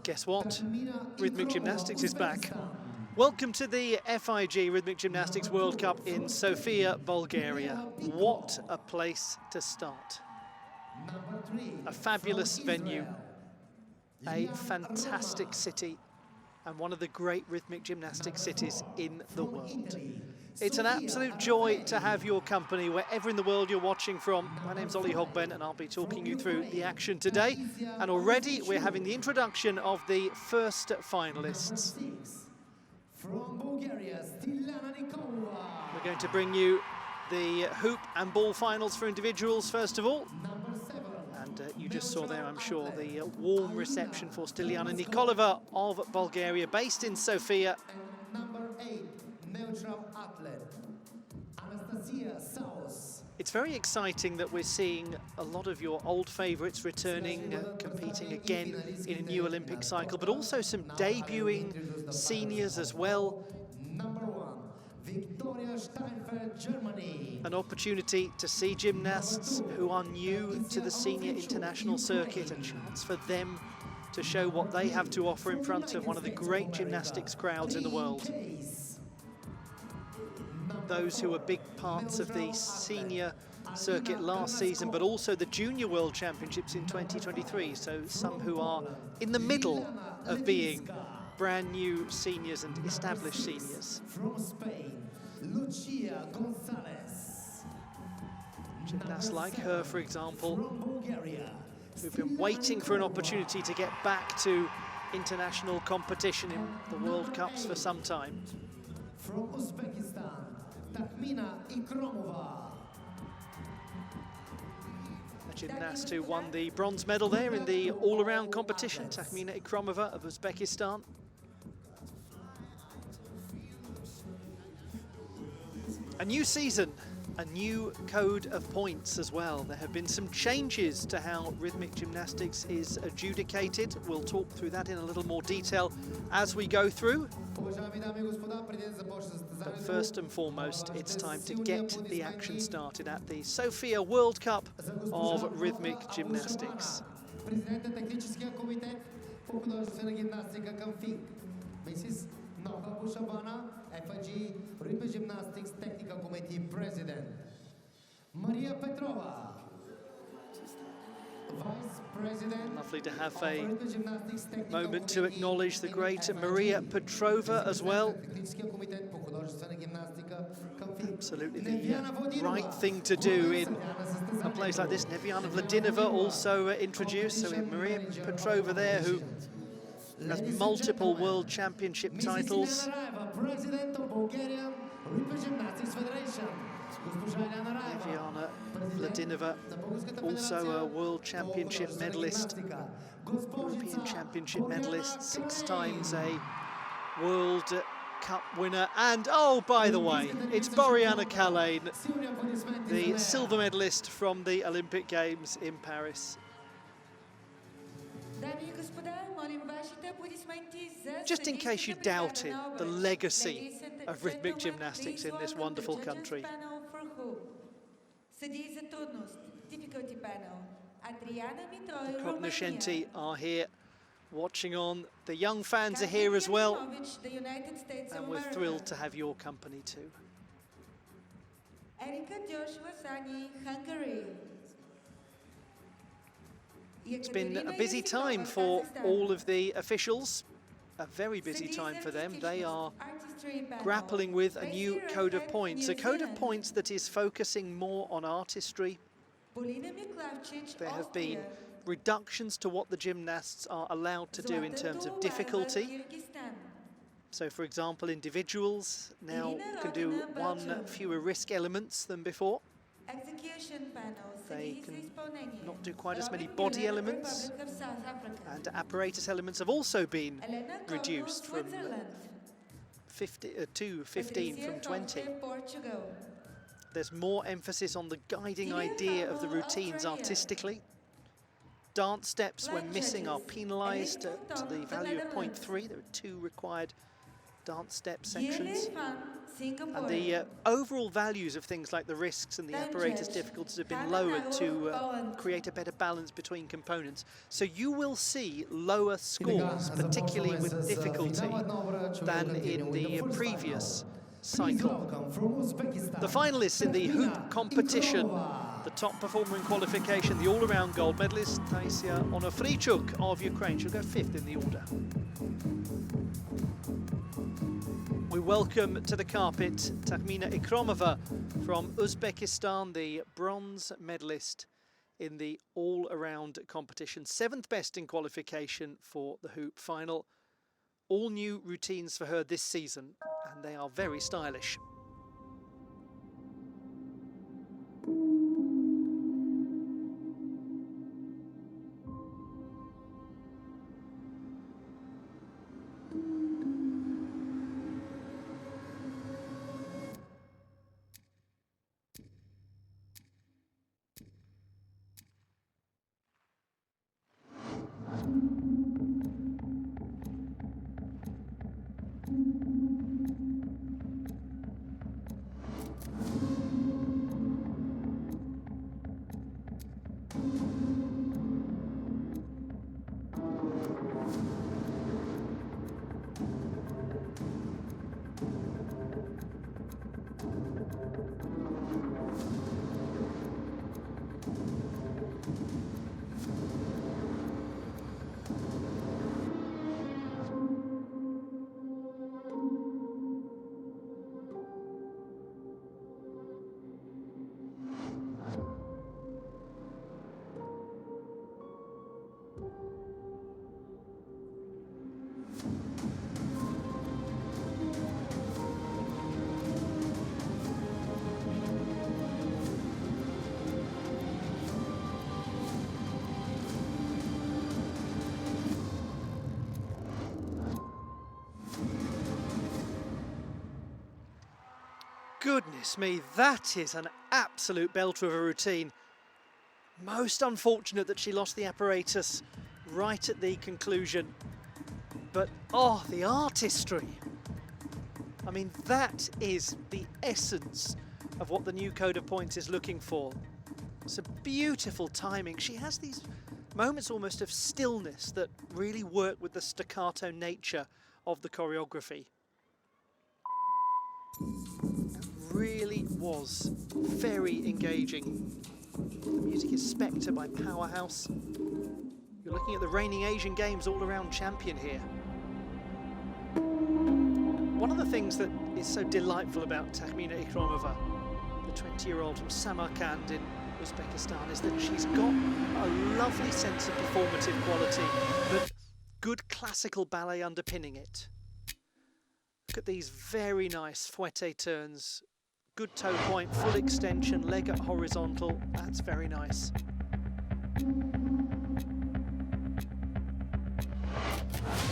Guess what? Rhythmic gymnastics is back. Welcome to the FIG Rhythmic Gymnastics World Cup in Sofia, Bulgaria. What a place to start. A fabulous venue, a fantastic city, and one of the great rhythmic gymnastics cities in the world. It's an absolute joy to have your company wherever in the world you're watching from. My name's Ollie Hogben and I'll be talking you through the action today. And already we're having the introduction of the first finalists. We're going to bring you the hoop and ball finals for individuals first of all. And you just saw there, I'm sure, the warm reception for Stiliana Nikolova of Bulgaria, based in Sofia. It's very exciting that we're seeing a lot of your old favourites returning, competing again in a new Olympic cycle, but also some debuting seniors as well. An opportunity to see gymnasts who are new to the senior international circuit, a chance for them to show what they have to offer in front of one of the great gymnastics crowds in the world. Those who were big parts of the senior circuit last season, but also the Junior World Championships in 2023. So some who are in the middle of being brand new seniors and established seniors. Gymnasts like her, for example, who've been waiting for an opportunity to get back to international competition in the World Cups for some time. From Uzbekistan, A gymnast who won the bronze medal there in the all-around competition, Takhmina Ikromova of Uzbekistan. A new season, a new code of points as well. There have been some changes to how rhythmic gymnastics is adjudicated. We'll talk through that in a little more detail as we go through. But first and foremost, it's time to get the action started at the Sofia World Cup of Rhythmic Gymnastics. FIG Rhythmic Gymnastics Technical Committee President. Maria Petrova, Vice President. Lovely to have a moment to acknowledge the great Maria Petrova as well. Absolutely the right thing to do in a place like this. Neviana Vladinova also introduced. So we have Maria Petrova there, who has multiple world championship titles. Neviana Vladinova, also a world championship medalist, European championship medalist, 6 times a World Cup winner. And oh, by the way, it's Boriana Kalane, the silver medalist from the Olympic Games in Paris. Just in case you doubted the legacy of rhythmic gymnastics in this wonderful country. The cognoscenti are here watching on. The young fans are here as well. And we're thrilled to have your company too. It's been a busy time for all of the officials, a very busy time for them. They are grappling with a new code of points, a code of points that is focusing more on artistry. There have been reductions to what the gymnasts are allowed to do in terms of difficulty. So, for example, individuals now can do 1 fewer risk elements than before. They can not do quite as many body elements, and apparatus elements have also been reduced from 15 from 20. There's more emphasis on the guiding idea of the routines artistically. Dance steps when missing are penalised to the value of 0.3. There are 2 required dance step sections. And the overall values of things like the risks and the apparatus difficulties have been lowered to create a better balance between components. So you will see lower scores, particularly with difficulty, than in the previous cycle. The finalists in the hoop competition, the top performer in qualification, the all-around gold medalist, Taisia Onofrichuk of Ukraine. She'll go 5th in the order. We welcome to the carpet Takhmina Ikromova from Uzbekistan, the bronze medalist in the all-around competition. 7th best in qualification for the hoop final. All new routines for her this season, and they are very stylish. Goodness me, that is an absolute belter of a routine. Most unfortunate that she lost the apparatus right at the conclusion. But, oh, the artistry. I mean, that is the essence of what the new code of points is looking for. It's a beautiful timing. She has these moments almost of stillness that really work with the staccato nature of the choreography. Really was very engaging. The music is Spectre by Powerhouse. You're looking at the reigning Asian Games all-around champion here. One of the things that is so delightful about Takhmina Ikromova, the 20-year-old from Samarkand in Uzbekistan, is that she's got a lovely sense of performative quality, but good classical ballet underpinning it. Look at these very nice fouette turns. Good toe point, full extension, leg at horizontal. That's very nice.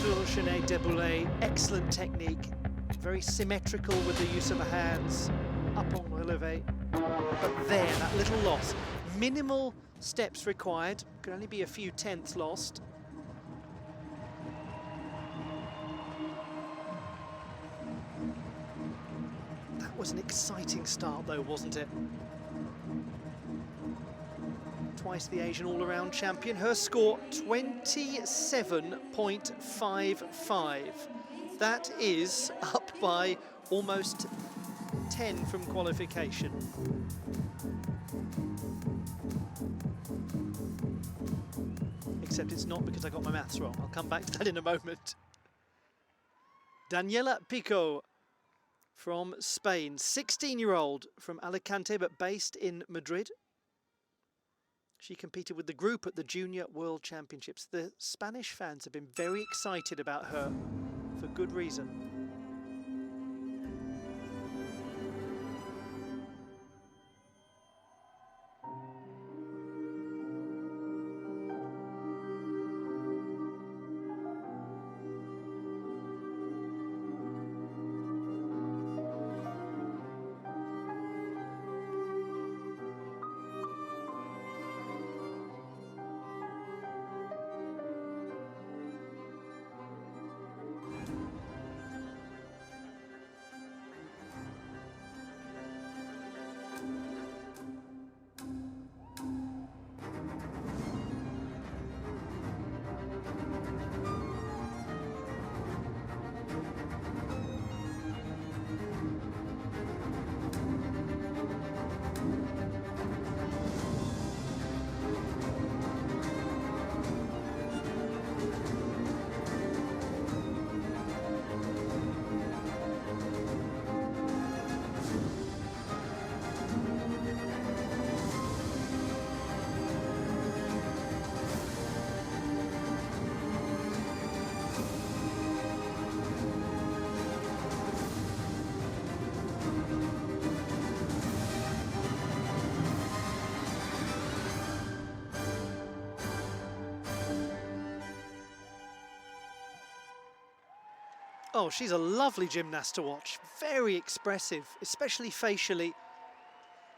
Tourchané déboulé, excellent technique. Very symmetrical with the use of the hands. Up on relevé. But there, that little loss. Minimal steps required. Could only be a few tenths lost. Was an exciting start though, wasn't it? Twice the Asian all-around champion. Her score 27.55. That is up by almost 10 from qualification. Except it's not, because I got my maths wrong. I'll come back to that in a moment. Daniela Pico from Spain, 16-year-old from Alicante but based in Madrid. She competed with the group at the Junior World Championships. The Spanish fans have been very excited about her for good reason. Oh, she's a lovely gymnast to watch. Very expressive, especially facially.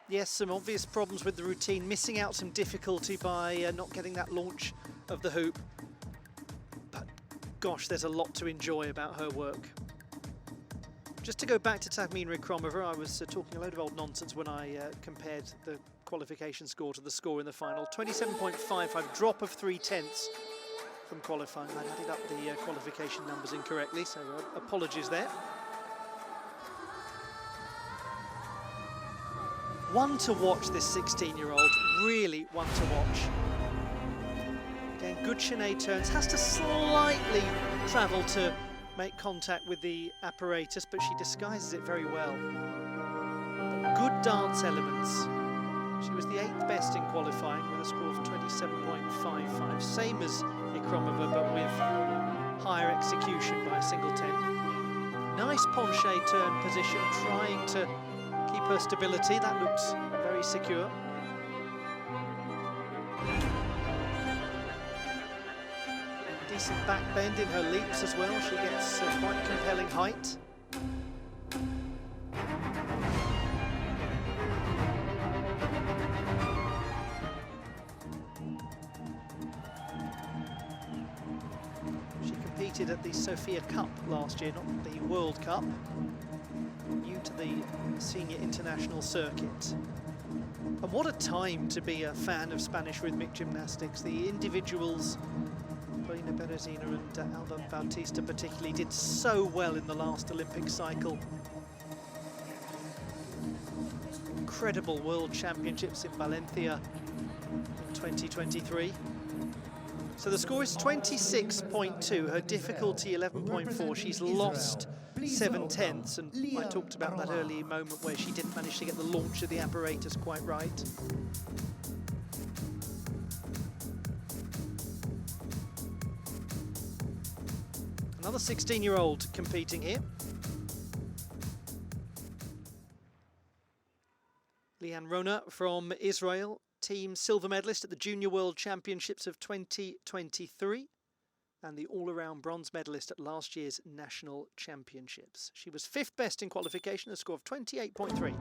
Yes, some obvious problems with the routine, missing out some difficulty by not getting that launch of the hoop. But gosh, there's a lot to enjoy about her work. Just to go back to Tahmina Ikramova, I was talking a load of old nonsense when I compared the qualification score to the score in the final. 27.55, drop of 0.3 from qualifying. I added up the qualification numbers incorrectly, so apologies there. One to watch, this 16-year-old, really one to watch. Again, good chaîné turns, has to slightly travel to make contact with the apparatus, but she disguises it very well. But good dance elements. She was the 8th best in qualifying with a score of 27.55, same as Ikramova, but with higher execution by a single tenth. Nice penché turn position, trying to keep her stability. That looks very secure. Decent back bend in her leaps as well. She gets quite compelling height. She competed at the Sofia Cup last year, not the World Cup. New to the senior international circuit. And what a time to be a fan of Spanish rhythmic gymnastics. The individuals, Marina Berezina and Alba Bautista particularly, did so well in the last Olympic cycle. Incredible World Championships in Valencia in 2023. So the score is 26.2, her difficulty 11.4. She's lost 7/10, and I talked about that early moment where she didn't manage to get the launch of the apparatus quite right. Another 16-year-old competing here. Liane Rona from Israel, team silver medalist at the Junior World Championships of 2023 and the all-around bronze medalist at last year's National Championships. She was 5th best in qualification, a score of 28.3.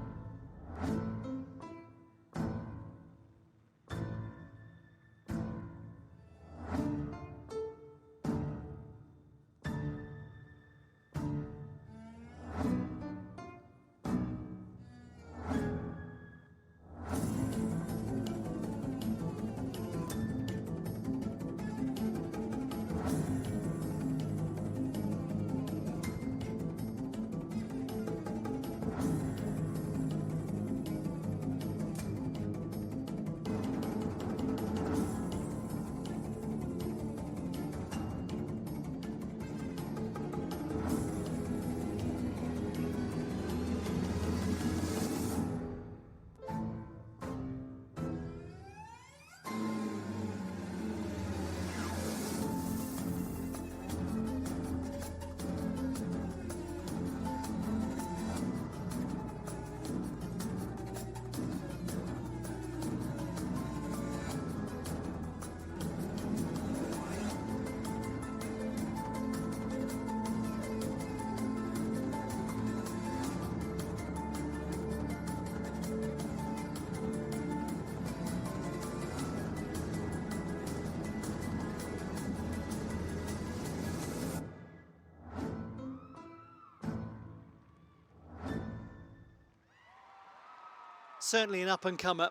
Certainly an up-and-comer,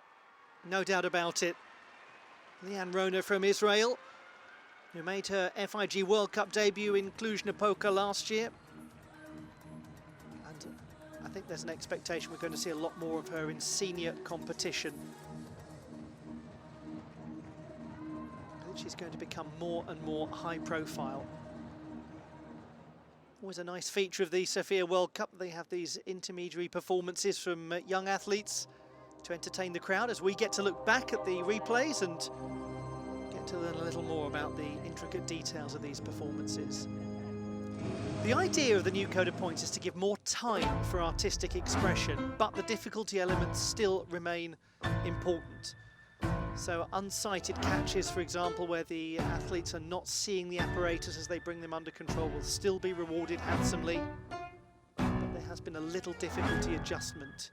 no doubt about it. Liane Rona from Israel, who made her FIG World Cup debut in Cluj-Napoca last year. And I think there's an expectation we're going to see a lot more of her in senior competition. I think she's going to become more and more high-profile. Always a nice feature of the Sofia World Cup. They have these intermediary performances from young athletes to entertain the crowd as we get to look back at the replays and get to learn a little more about the intricate details of these performances. The idea of the new code of points is to give more time for artistic expression, but the difficulty elements still remain important. So unsighted catches, for example, where the athletes are not seeing the apparatus as they bring them under control, will still be rewarded handsomely. But there has been a little difficulty adjustment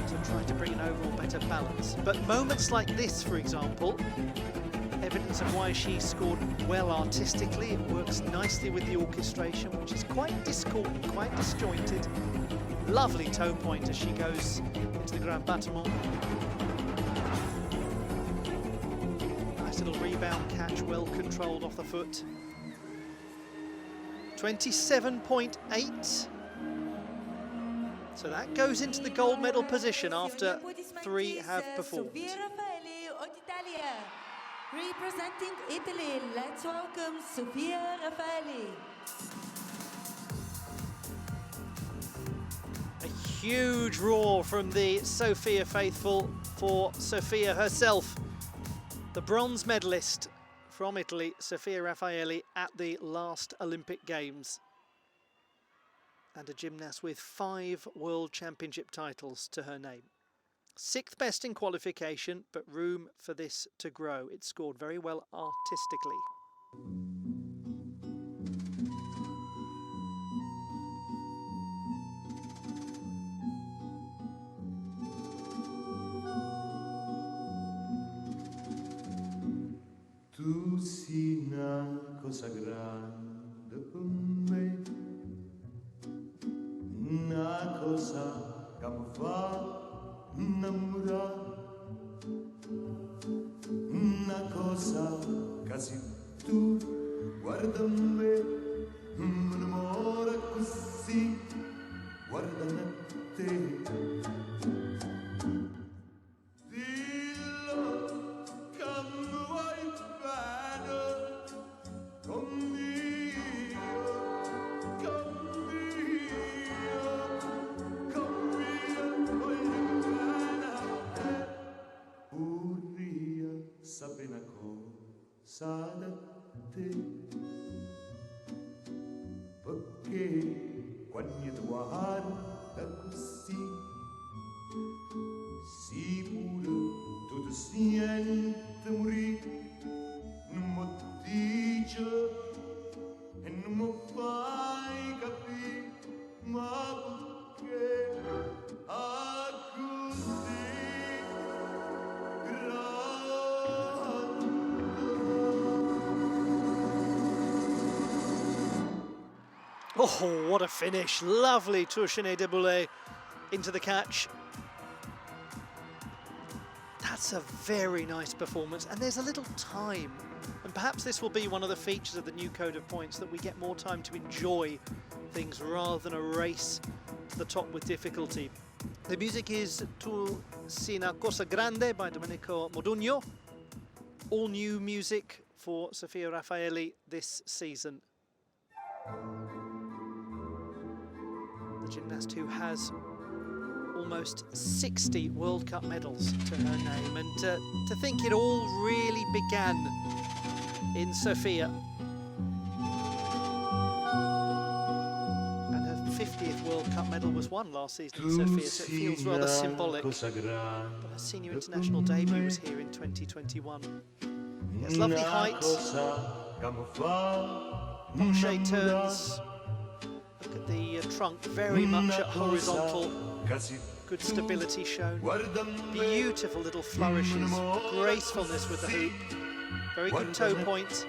to try to bring an overall better balance. But moments like this, for example, evidence of why she scored well artistically. It works nicely with the orchestration, which is quite discordant, quite disjointed. Lovely toe point as she goes into the grand battement. Nice little rebound catch, well controlled off the foot. 27.8. So that goes into the gold medal position after 3 have performed. Representing Italy, let's welcome Sofia Raffaelli. A huge roar from the Sofia faithful for Sofia herself. The bronze medalist from Italy, Sofia Raffaelli, at the last Olympic Games. And a gymnast with 5 World Championship titles to her name. 6th best in qualification, but room for this to grow. It scored very well artistically. Tu sei una cosa grande per me, una cosa che mi fa innamorare, una cosa che se tu guarda me, mi innamora così, guarda a te. Perché quando tu guarda così, sicuro tu ti senti morire, non mi dici e non mi fai capire, ma perché così Oh, what a finish. Lovely Touchenet de Boulet into the catch. That's a very nice performance, and there's a little time. And perhaps this will be one of the features of the new code of points, that we get more time to enjoy things rather than a race to the top with difficulty. The music is Tu sei una cosa grande by Domenico Modugno. All new music for Sofia Raffaelli this season. The gymnast who has almost 60 World Cup medals to her name, and to think it all really began in Sofia. And her 50th World Cup medal was won last season in Sofia, so it feels rather symbolic. But her senior international debut was here in 2021. Yes, lovely height, penché turns. Look at the trunk, very much at horizontal. Good stability shown. Beautiful little flourishes, gracefulness with the hoop. Very good toe point.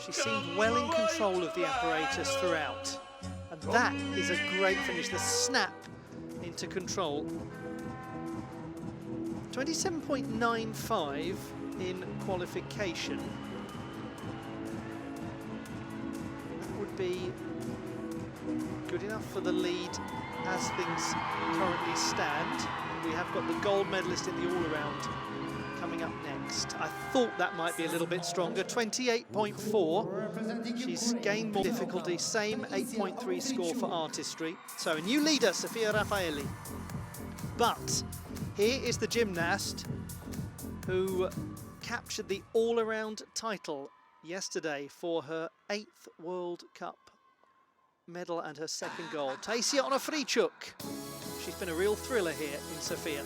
She seemed well in control of the apparatus throughout. And that is a great finish, the snap into control. 27.95 in qualification. Be good enough for the lead as things currently stand. We have got the gold medalist in the all-around coming up next. I thought that might be a little bit stronger. 28.4. She's gained more difficulty. Same 8.3 score for artistry. So a new leader, Sofia Raffaelli. But here is the gymnast who captured the all-around title yesterday for her 8th World Cup medal and her 2nd gold. Tasia Onofrichuk. She's been a real thriller here in Sofia.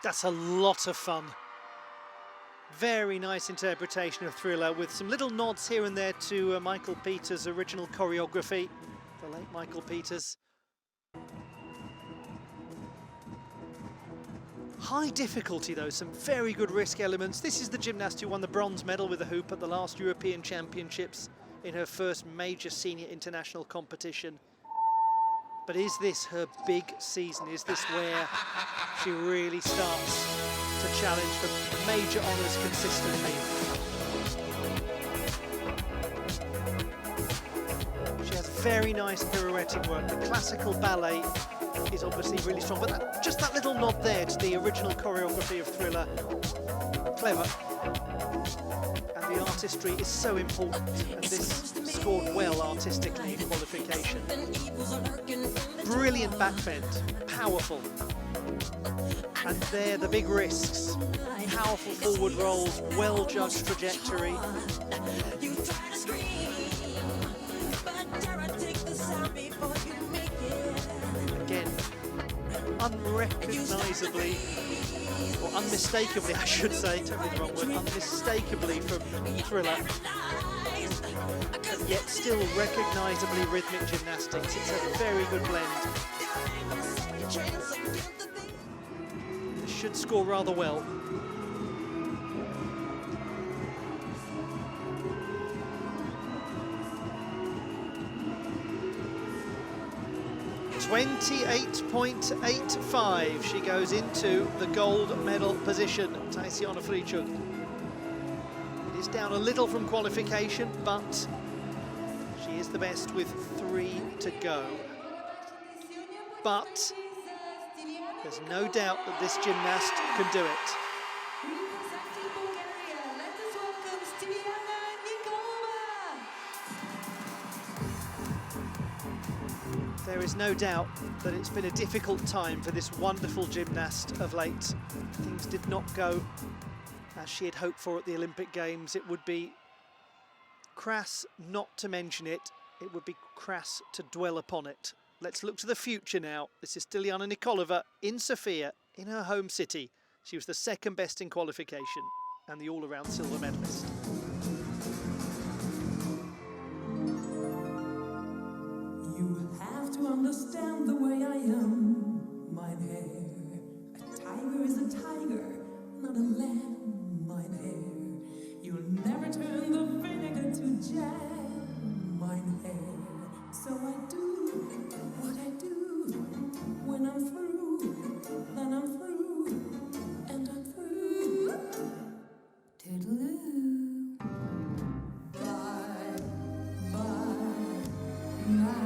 That's a lot of fun. Very nice interpretation of Thriller, with some little nods here and there to Michael Peters' original choreography, the late Michael Peters. High difficulty though, some very good risk elements. This is the gymnast who won the bronze medal with the hoop at the last European Championships in her first major senior international competition. But is this her big season? Is this where she really starts to challenge for major honours consistently? She has very nice pirouetting work. The classical ballet is obviously really strong, but just that little nod there to the original choreography of Thriller, clever. And the artistry is so important, and this scored well artistically in qualification. Brilliant backbend, powerful. And there, the big risks. Powerful forward rolls, well-judged trajectory. Again, unrecognisably, or unmistakably, I should say, totally the wrong word, unmistakably from Thriller, but yet still recognisably rhythmic gymnastics. It's a very good blend. This should score rather well. .28.85. She goes into the gold medal position, Tiziana Flichuk. It is down a little from qualification, but she is the best with 3 to go. But there's no doubt that this gymnast can do it. There is no doubt that it's been a difficult time for this wonderful gymnast of late. Things did not go as she had hoped for at the Olympic Games. It would be crass not to mention it. It would be crass to dwell upon it. Let's look to the future now. This is Stiliana Nikolova in Sofia, in her home city. She was the second best in qualification and the all-around silver medalist. You have to understand the way I am, mein Herr. A tiger is a tiger, not a lamb, mein Herr. You'll never turn the vinegar to jam, mein Herr. So I do what I do. When I'm through, then I'm through, and I'm through. Toodaloo. Bye, bye, bye.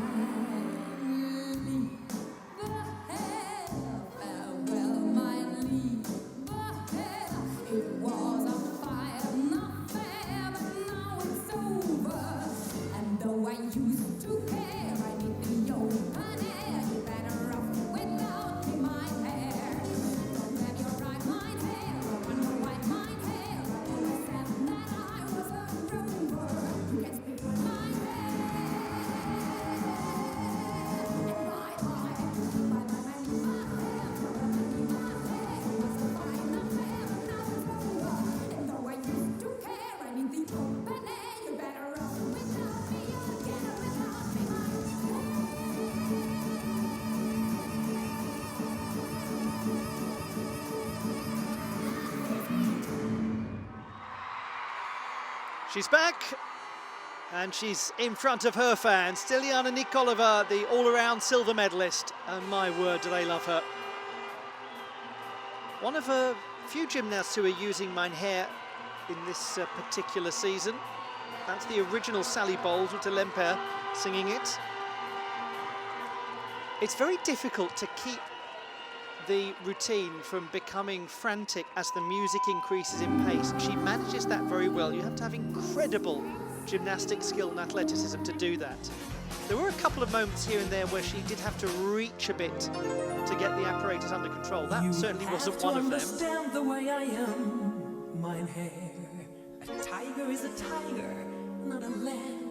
She's back, and she's in front of her fans. Stiliana Nikolova, the all-around silver medalist, and my word, do they love her. One of a few gymnasts who are using Mein Herr in this particular season. That's the original Sally Bowles with Lemper singing it. It's very difficult to keep the routine from becoming frantic as the music increases in pace. She manages that very well. You have to have incredible gymnastic skill and athleticism to do that. There were a couple of moments here and there where she did have to reach a bit to get the apparatus under control. That certainly wasn't one of them. Understand the way I am, Mein Herr. A tiger is a tiger, not a lamb.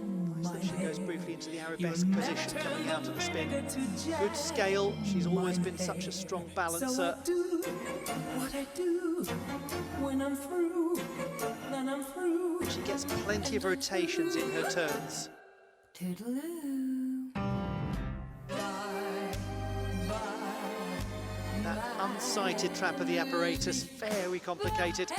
She goes briefly into the arabesque position, coming out of the spin. Good scale. She's always been such a strong balancer. So I do what I do. When I'm through, then I'm through. She gets plenty of rotations in her turns. Toodaloo. That unsighted trap of the apparatus, very complicated.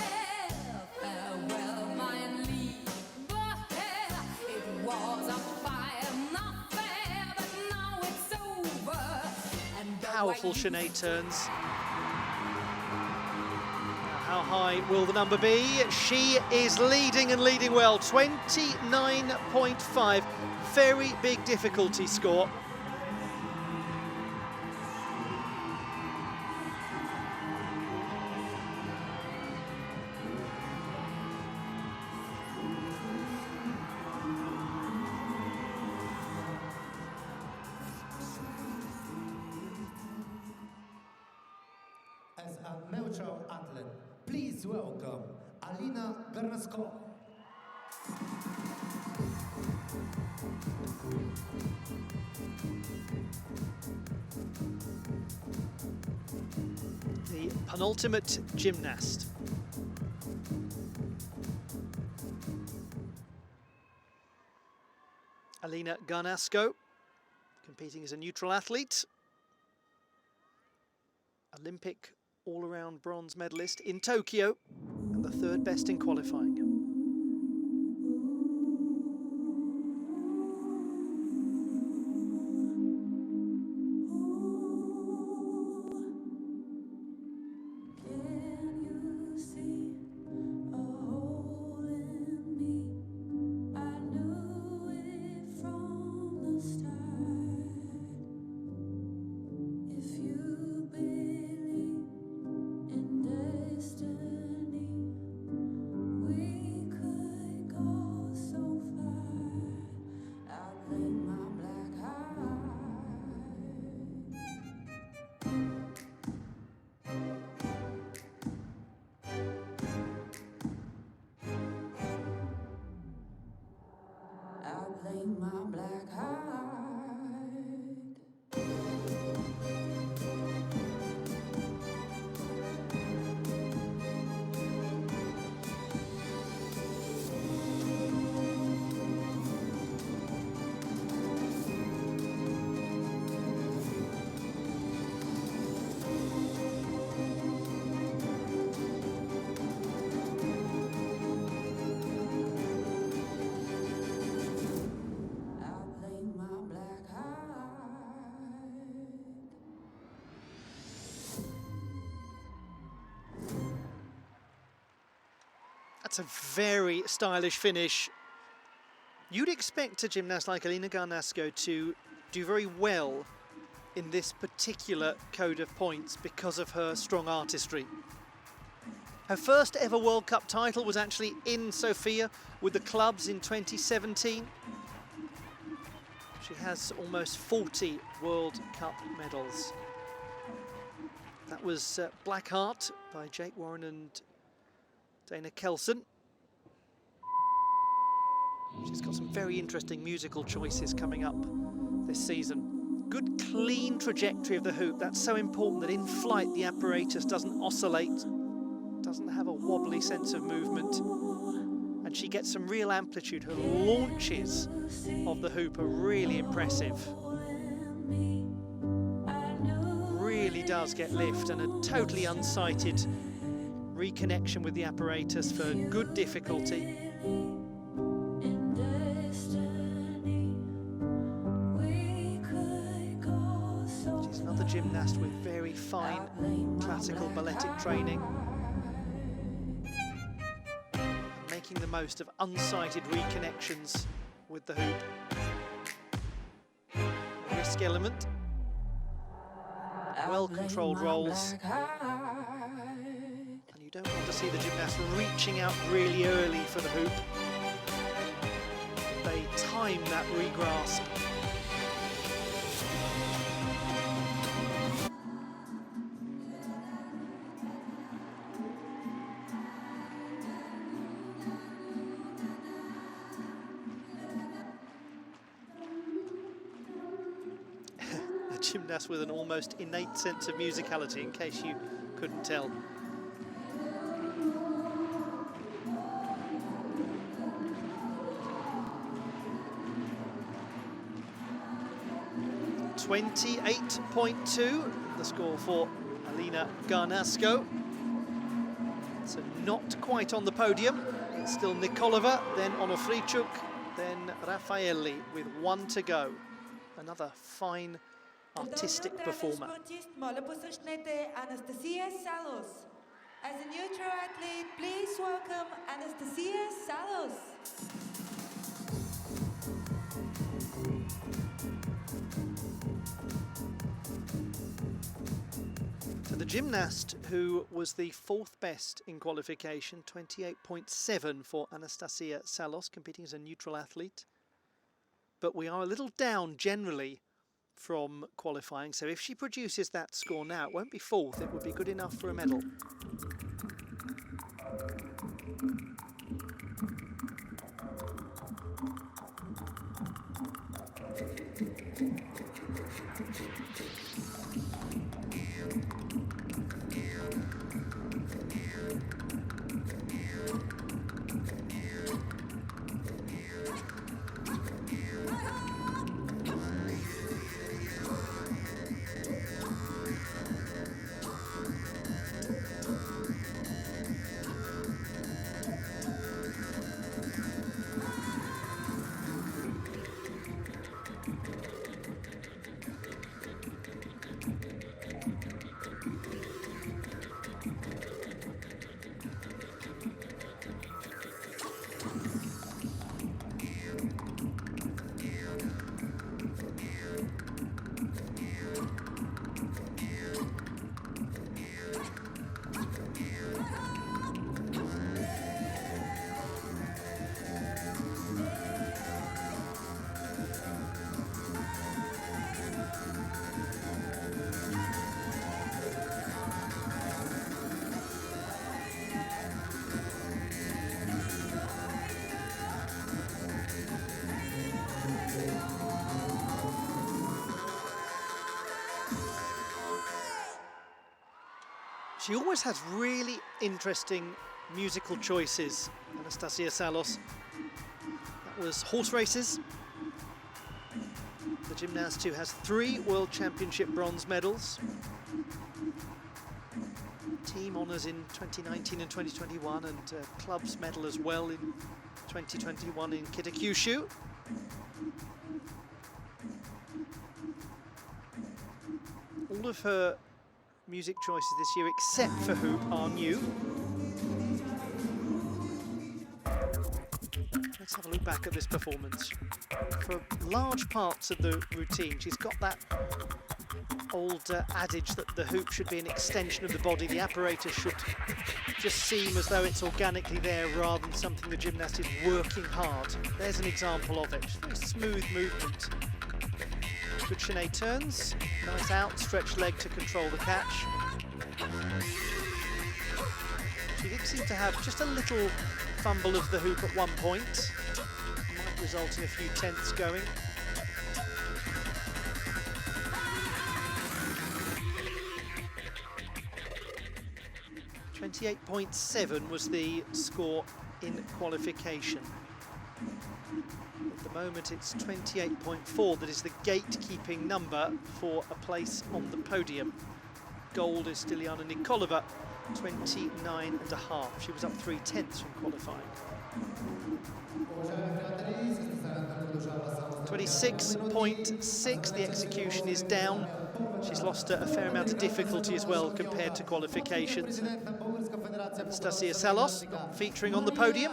Powerful Sinead turns. How high will the number be? She is leading and leading well. 29.5. Very big difficulty score. As a neutral athlete, please welcome Alina Garnasko. The penultimate gymnast. Alina Garnasko, competing as a neutral athlete. Olympic all-around bronze medalist in Tokyo, and the third best in qualifying. That's a very stylish finish. You'd expect a gymnast like Alina Garnasko to do very well in this particular code of points because of her strong artistry. Her first ever World Cup title was actually in Sofia with the clubs in 2017. She has almost 40 World Cup medals. That was Black Heart by Jake Warren and Dana Kelson. She's got some very interesting musical choices coming up this season. Good clean trajectory of the hoop. That's so important that in flight the apparatus doesn't oscillate, doesn't have a wobbly sense of movement. And she gets some real amplitude. Her launches of the hoop are really impressive. Really does get lift, and a totally unsighted reconnection with the apparatus for good difficulty. gymnast with very fine classical balletic training, making the most of unsighted reconnections with the hoop. Risk element, well-controlled rolls, and you don't want to see the gymnast reaching out really early for the hoop. They time that regrasp. Gymnast with an almost innate sense of musicality, in case you couldn't tell. .28.2, the score for Alina Garnasko. So not quite on the podium. It's still Nikolova, then Onofrichuk, then Raffaelli with 1 to go. Another fine artistic performer. As a neutral athlete, please welcome Anastasia Salos. So the gymnast who was the 4th best in qualification, 28.7 for Anastasia Salos, competing as a neutral athlete. But we are a little down generally from qualifying, so if she produces that score now, it won't be 4th, it would be good enough for a medal. She always has really interesting musical choices, Anastasia Salos. That was horse races. The gymnast who has 3 World Championship bronze medals. Team honours in 2019 and 2021, and clubs medal as well in 2021 in Kitakyushu. All of her music choices this year, except for hoop, are new. Let's have a look back at this performance. For large parts of the routine, she's got that old adage that the hoop should be an extension of the body. The apparatus should just seem as though it's organically there rather than something the gymnast is working hard. There's an example of it. Very smooth movement. Good chaîné turns, nice outstretched leg to control the catch. She did seem to have just a little fumble of the hoop at one point. Might result in a few tenths going. .28.7 was the score in qualification. At the moment it's 28.4 that is the gatekeeping number for a place on the podium. Gold is Stiliana Nikolova, 29.5. She was up 3 tenths from qualifying. 26.6, the execution is down. She's lost a fair amount of difficulty as well compared to qualifications. Sofia Salos not featuring on the podium.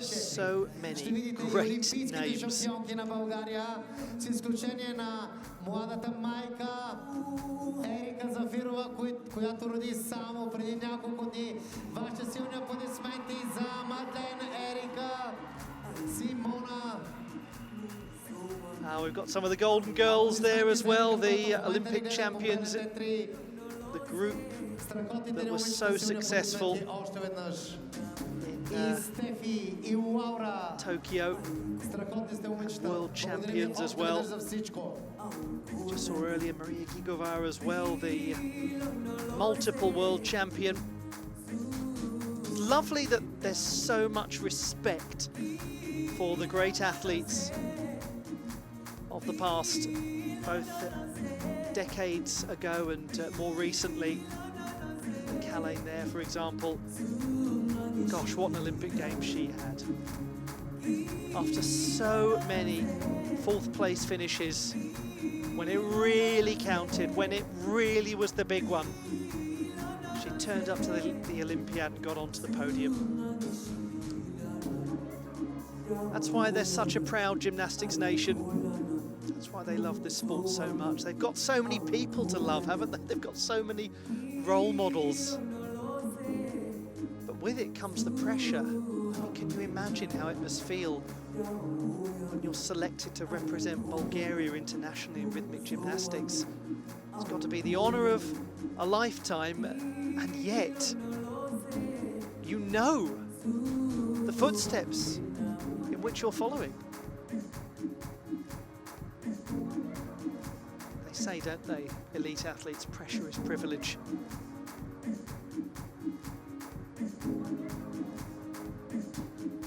So many great names. We've got some of the Golden Girls there as well, the Olympic champions, the group that was so successful in Tokyo, world champions as well. Just saw earlier Maria Gigova as well, the multiple world champion. Lovely that there's so much respect for the great athletes of the past, both decades ago and more recently. Calais there, for example. Gosh, what an Olympic Games she had. After so many fourth place finishes, when it really counted, when it really was the big one, she turned up to the Olympiad and got onto the podium. That's why they're such a proud gymnastics nation. That's why they love this sport so much. They've got so many people to love, haven't they? They've got so many role models. But with it comes the pressure. I mean, can you imagine how it must feel when you're selected to represent Bulgaria internationally in rhythmic gymnastics? It's got to be the honour of a lifetime, and yet you know the footsteps in which you're following. They say, don't they, elite athletes, pressure is privilege.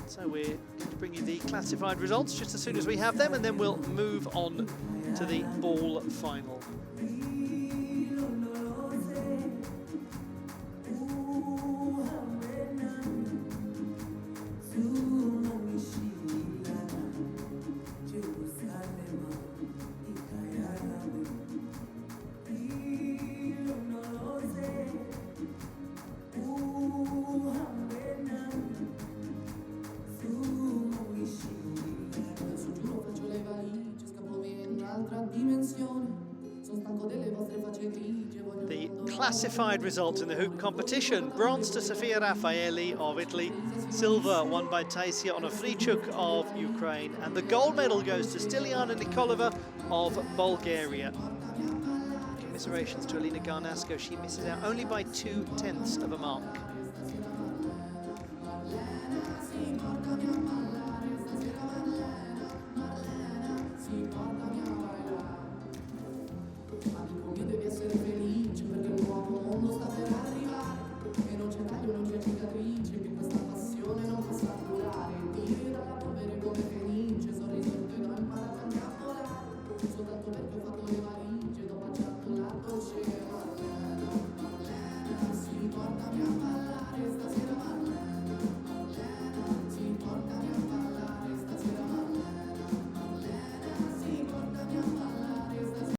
So we're going to bring you the classified results just as soon as we have them, and then we'll move on to the ball final. The classified results in the hoop competition: bronze to Sofia Raffaelli of Italy, silver won by Taisia Onofrichuk of Ukraine, and the gold medal goes to Stiliana Nikolova of Bulgaria. Commiserations to Alina Garnasko, she misses out only by 0.2 of a mark. Soltanto perché ho fatto le mani